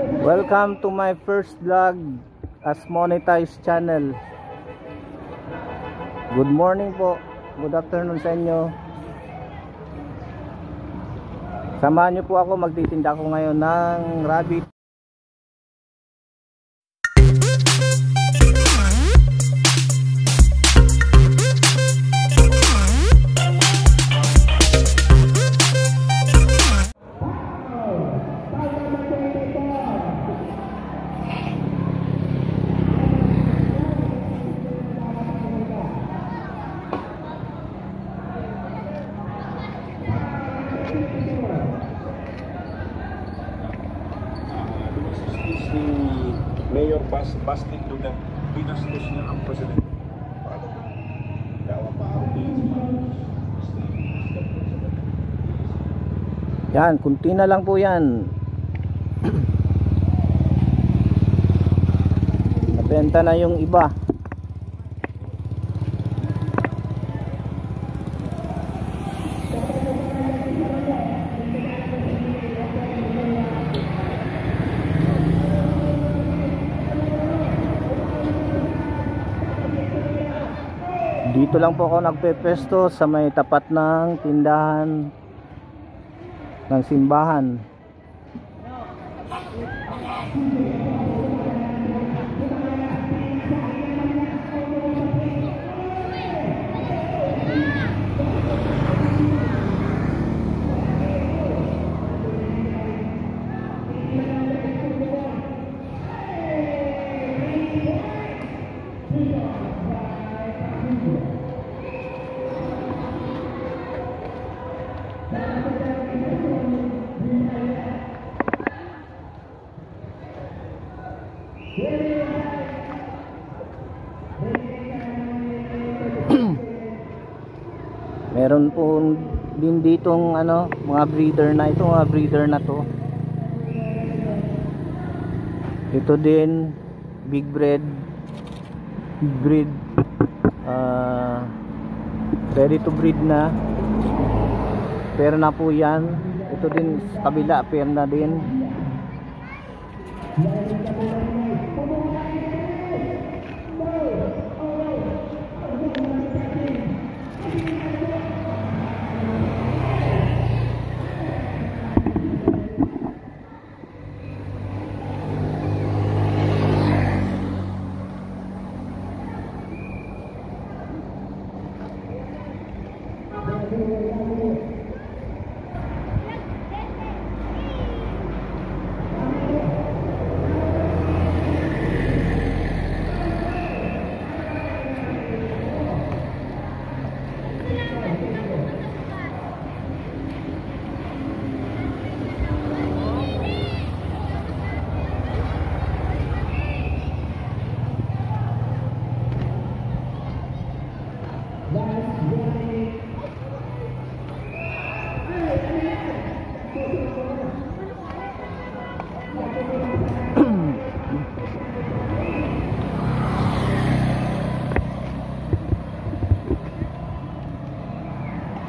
Welcome to my first vlog as monetized channel. Good morning po. Good afternoon sa inyo. Samahan niyo po ako, magtitinda ko ngayon ng rabbit. Mayor Bastin Duda, pinastos niya ang presidente. Yan, kunti na lang po yan. Nabenta na yung iba. Dito lang po ako nagpepesto sa may tapat ng tindahan ng simbahan. Meron po din ditong mga breeder na ito, mga breeder na to. Ito din big breed, ready to breed na. Pair na po yan. Ito din sa kabila, pair na din.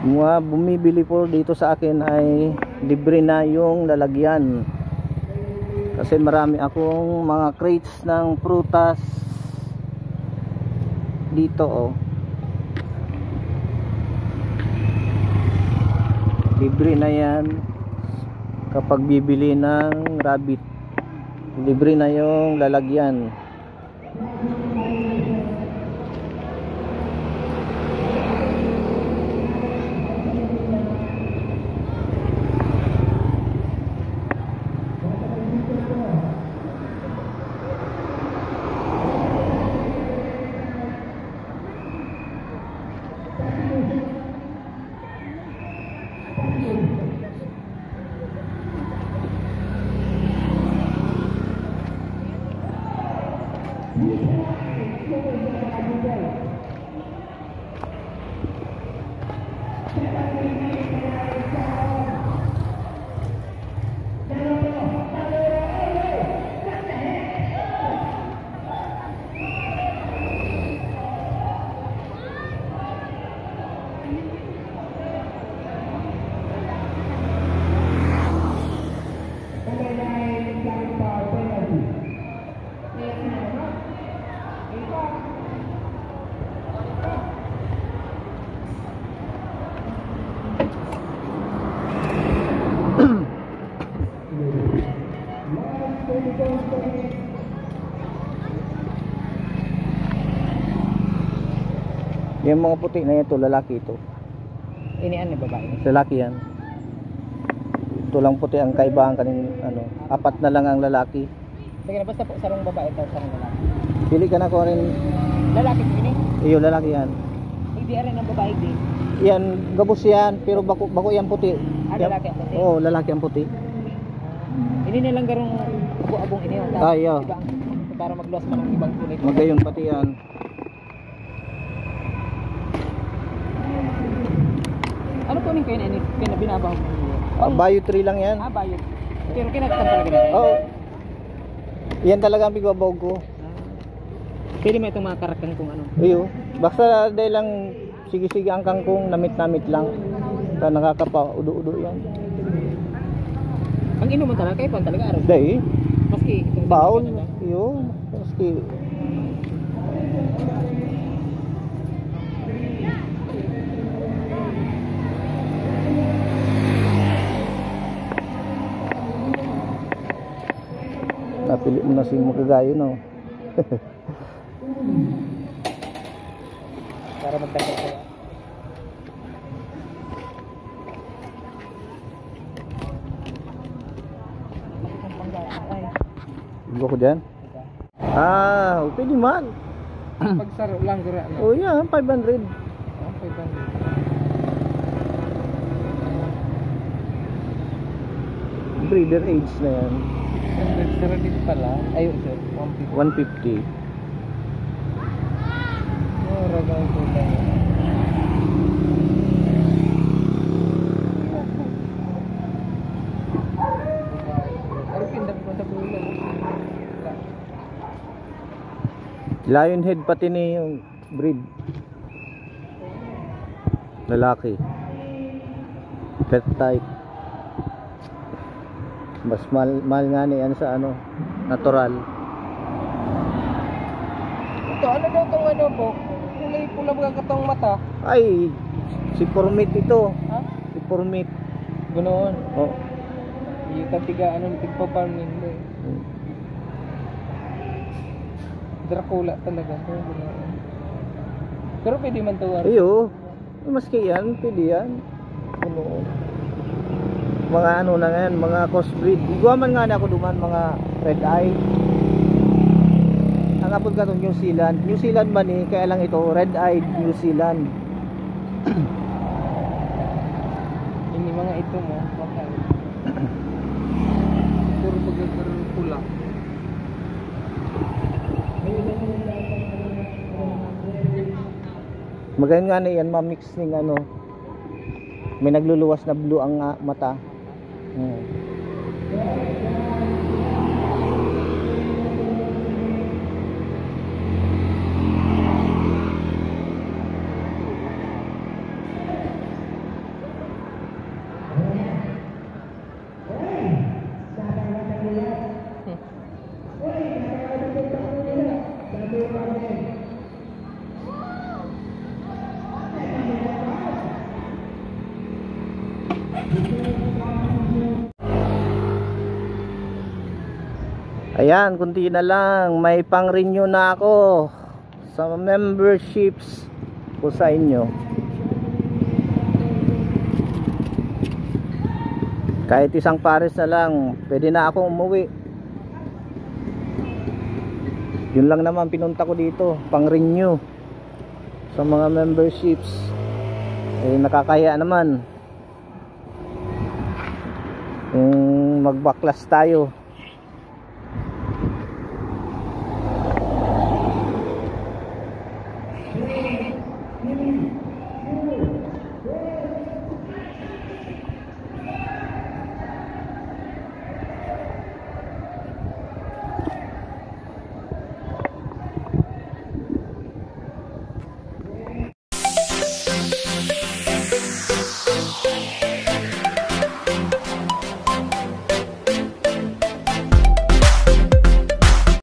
Mga bumibili po dito sa akin ay libre na yung lalagyan, kasi marami akong mga crates ng prutas dito. Libre na yan kapag bibili ng rabbit, libre na yung lalagyan. Yeah. Yung mga puti na ito, lalaki ito. Inian ni babae. Lalaki yan. Ito lang puti ang kaibahan kaning ano, 4 na lang ang lalaki. Sige na, basta po sarong babae ito, sarong lalaki. Pili ka na ko rin. Lalaki po ini? Iyo, lalaki yan. Hindi rin ang babae din. Yan, gabos yan, pero bako yan puti. Lalaki ang puti? Oo, lalaki ang puti. Ini na lang garong abo-abong ini. Iyo. Para magluwas man ng ibang kulay. Magayon pati yan. Ano po ning kayo na binabaho mo? Bayo tree lang yan. Bayot. Pero kinakatan talaga nito. Oo. Yan talaga ang bigbabaw ko. Pwede mo itong mga karakang kung ano. Iyo. Basta dahil lang sige-sige ang kangkong, namit-namit lang. Kaya nakakapa-udo-udo yan. Ang inuman talaga, kayo pa talaga araw. Dahil, Maski itong baon. Iyo. Maski. Napili mo na si Mukagayo, no? para magtanggal kaya. Iba ko dyan? Pwede man. Pagsaro lang gura. Oh yeah, 500. 500. Breeder age na yan. Sir din pala. Ayun sir, 150. Mura ba ito lang? Ano pindag mo sa bulan? Lion head pati ni yung breed. Lalaki. Pet type. Mas mahal nga ni yan sa ano, natural. Ito, ano daw itong ano po? Kulay pula mga katong mata. Ay, si Formit ito. Ha? Si Formit. Ganoon. Oh. Yung katiga, ano, tigpa-farming mo eh. Dracula talaga. Ganoon. Pero pwede man ito. Iyo. Maski yan, pwede yan. Ano, mga ano na ngayon, mga crossbreed. Iguaman nga na ako duman, mga red eye. Ang apod ka itong New Zealand. New Zealand man eh, kaya lang ito, red eye New Zealand. Ini mga ito mo, bakal. Puro bagay pula. Magayon nga na yan, mamix ning ano. May nagluluwas na blue ang mata. Ayan, kunti na lang. May pang-renew na ako sa memberships ko sa inyo. Kahit isang pares na lang, pwede na akong umuwi. Yun lang naman pinunta ko dito, pang-renew sa mga memberships. Eh, nakakaya naman. Kung magbaklas tayo.